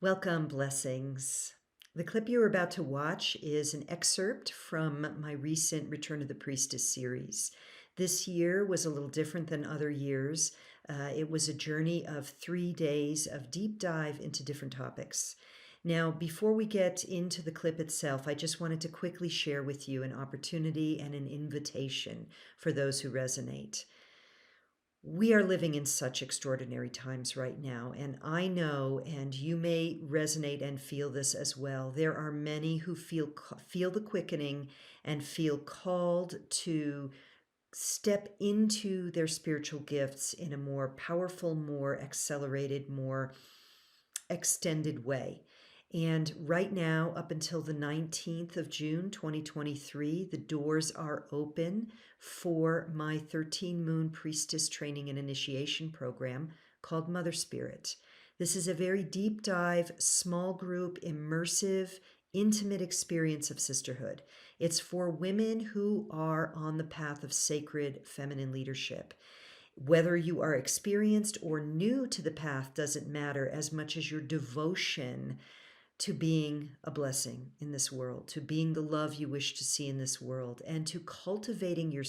Welcome, blessings. The clip you're about to watch is an excerpt from my recent Return of the Priestess series. This year was a little different than other years. It was a journey of 3 days of deep dive into different topics. Now, before we get into the clip itself, I just wanted to quickly share with you an opportunity and an invitation for those who resonate. We are living in such extraordinary times right now, and I know, and you may resonate and feel this as well. There are many who feel the quickening and feel called to step into their spiritual gifts in a more powerful, more accelerated, more extended way. And right now, up until the 19th of June, 2023, the doors are open for my 13 Moon Priestess Training and Initiation program called MotherSpirit. This is a very deep dive, small group, immersive, intimate experience of sisterhood. It's for women who are on the path of sacred feminine leadership. Whether you are experienced or new to the path doesn't matter as much as your devotion to being a blessing in this world, to being the love you wish to see in this world, and to cultivating your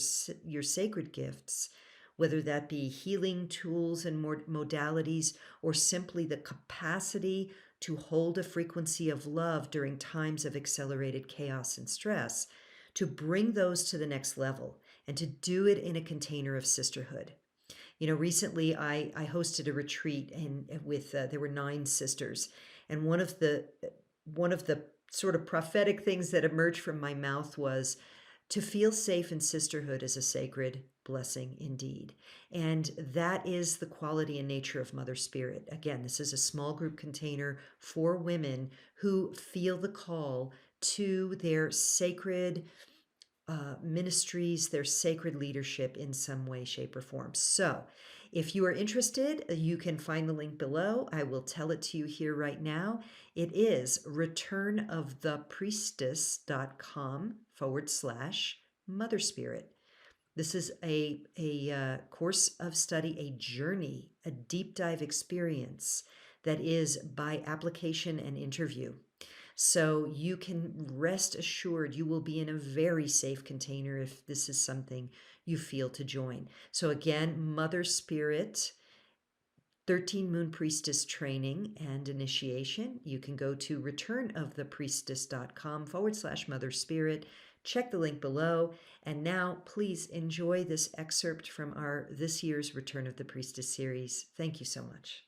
sacred gifts, whether that be healing tools and more modalities, or simply the capacity to hold a frequency of love during times of accelerated chaos and stress, to bring those to the next level and to do it in a container of sisterhood. Recently I hosted a retreat with there were 9 sisters, and one of the sort of prophetic things that emerged from my mouth was to feel safe in sisterhood is a sacred blessing indeed. And that is the quality and nature of Mother Spirit. Again, this is a small group container for women who feel the call to their sacred ministries, their sacred leadership in some way, shape, or form. So if you are interested, you can find the link below. I will tell it to you here right now. It is returnofthepriestess.com/MotherSpirit. This is a course of study, a journey, a deep dive experience that is by application and interview. So you can rest assured you will be in a very safe container if this is something you feel to join. So again, Mother Spirit, 13 Moon Priestess Training and Initiation. You can go to returnofthepriestess.com/Mother Spirit. Check the link below. And now please enjoy this excerpt from our this year's Return of the Priestess series. Thank you so much.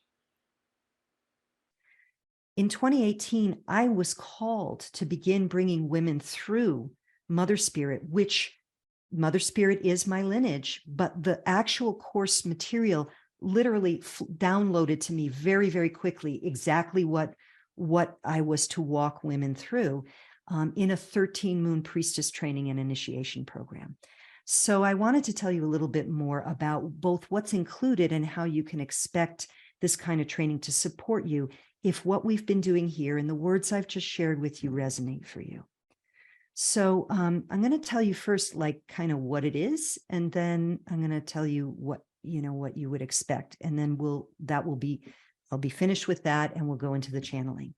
In 2018, I was called to begin bringing women through Mother Spirit, which Mother Spirit is my lineage, but the actual course material literally downloaded to me very, very quickly exactly what I was to walk women through in a 13 Moon Priestess Training and Initiation program. So I wanted to tell you a little bit more about both what's included and how you can expect this kind of training to support you if what we've been doing here and the words I've just shared with you resonate for you. So I'm going to tell you first, like kind of what it is, and then I'm going to tell you what you would expect, and then I'll be finished with that, and we'll go into the channeling.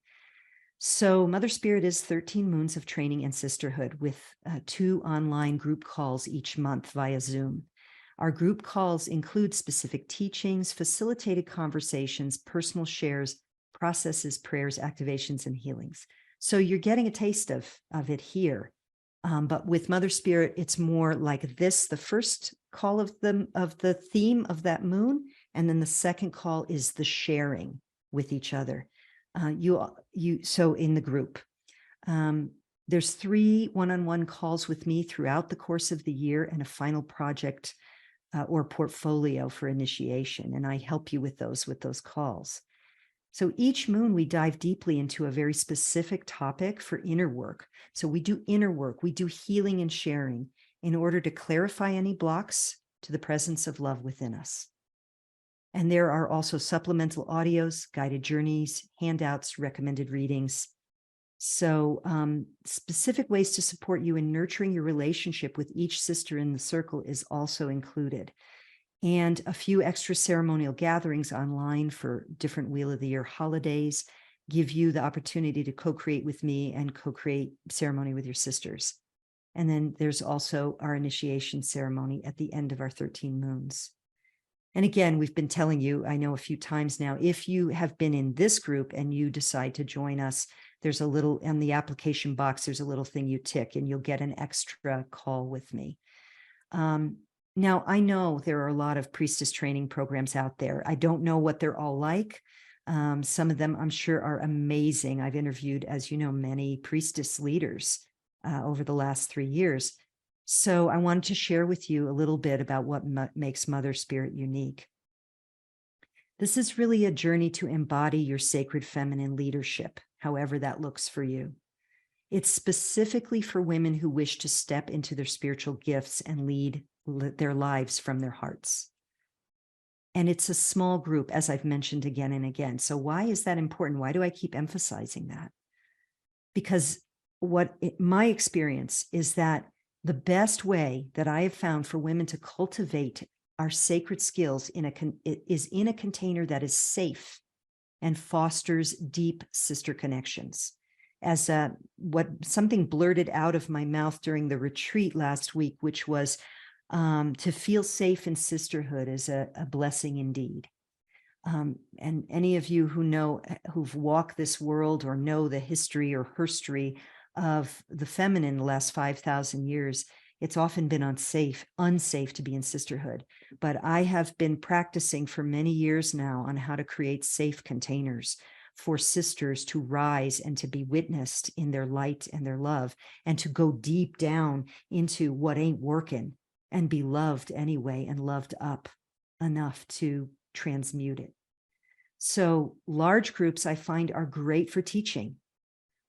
So Mother Spirit is 13 moons of training and sisterhood with 2 online group calls each month via Zoom. Our group calls include specific teachings, facilitated conversations, personal shares, processes, prayers, activations, and healings. So you're getting a taste of it here. But with Mother Spirit, it's more like this: the first call of the theme of that moon, and then the second call is the sharing with each other. So in the group, there's 3 one-on-one calls with me throughout the course of the year, and a final project or portfolio for initiation. And I help you with those calls. So each moon, we dive deeply into a very specific topic for inner work. So we do inner work, we do healing and sharing in order to clarify any blocks to the presence of love within us. And there are also supplemental audios, guided journeys, handouts, recommended readings. So specific ways to support you in nurturing your relationship with each sister in the circle is also included. And a few extra ceremonial gatherings online for different Wheel of the Year holidays, give you the opportunity to co-create with me and co-create ceremony with your sisters. And then there's also our initiation ceremony at the end of our 13 moons. And again, we've been telling you, I know a few times now, if you have been in this group and you decide to join us, there's a little, in the application box, there's a little thing you tick and you'll get an extra call with me. Now, I know there are a lot of priestess training programs out there. I don't know what they're all like. Some of them I'm sure are amazing. I've interviewed, as you know, many priestess leaders over the last 3 years. So I wanted to share with you a little bit about what makes Mother Spirit unique. This is really a journey to embody your sacred feminine leadership, however that looks for you. It's specifically for women who wish to step into their spiritual gifts and lead their lives from their hearts. And it's a small group, as I've mentioned again and again. So why is that important? Why do I keep emphasizing that? Because my experience is that the best way that I have found for women to cultivate our sacred skills is in a container that is safe and fosters deep sister connections. As something blurted out of my mouth during the retreat last week, which was to feel safe in sisterhood is a blessing indeed. And any of you who've walked this world or know the history or herstory of the feminine the last 5,000 years, it's often been unsafe to be in sisterhood. But I have been practicing for many years now on how to create safe containers for sisters to rise and to be witnessed in their light and their love, and to go deep down into what ain't working and be loved anyway and loved up enough to transmute it. So large groups I find are great for teaching,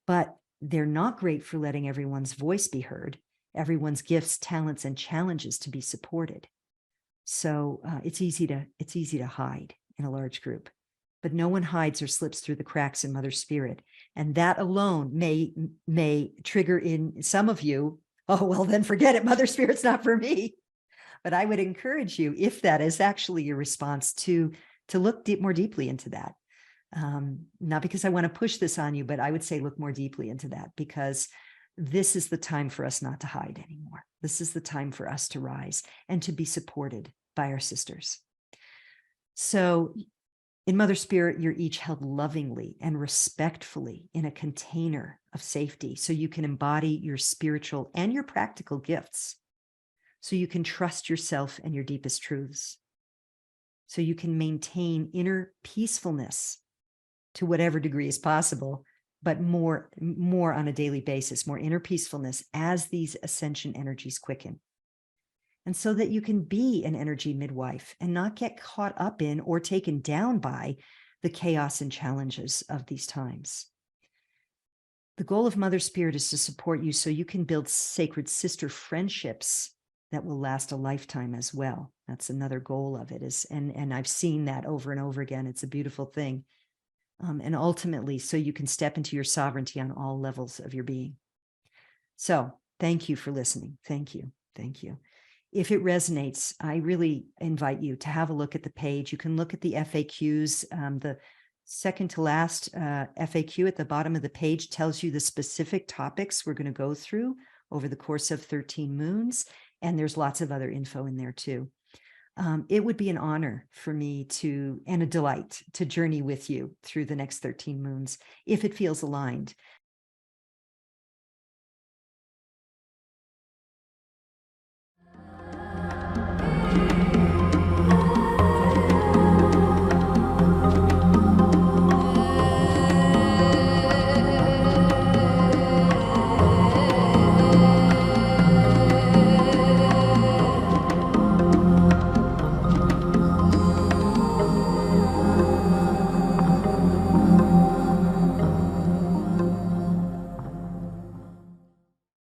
but they're not great for letting everyone's voice be heard, everyone's gifts, talents, and challenges to be supported. So it's easy to hide in a large group, but no one hides or slips through the cracks in Mother Spirit. And that alone may trigger in some of you, oh, well, then forget it. Mother Spirit's not for me. But I would encourage you, if that is actually your response, to look more deeply into that. Not because I want to push this on you, but I would say look more deeply into that, because this is the time for us not to hide anymore. This is the time for us to rise and to be supported by our sisters. So in Mother Spirit, you're each held lovingly and respectfully in a container of safety so you can embody your spiritual and your practical gifts, so you can trust yourself and your deepest truths, so you can maintain inner peacefulness to whatever degree is possible, but more on a daily basis, more inner peacefulness as these ascension energies quicken. And so that you can be an energy midwife and not get caught up in or taken down by the chaos and challenges of these times. The goal of Mother Spirit is to support you so you can build sacred sister friendships that will last a lifetime as well. That's another goal of it, and I've seen that over and over again. It's a beautiful thing. And ultimately, so you can step into your sovereignty on all levels of your being. So thank you for listening. Thank you. Thank you. If it resonates, I really invite you to have a look at the page. You can look at the FAQs. The second to last FAQ at the bottom of the page tells you the specific topics we're going to go through over the course of 13 moons. And there's lots of other info in there too. It would be an honor for me and a delight to journey with you through the next 13 moons, if it feels aligned.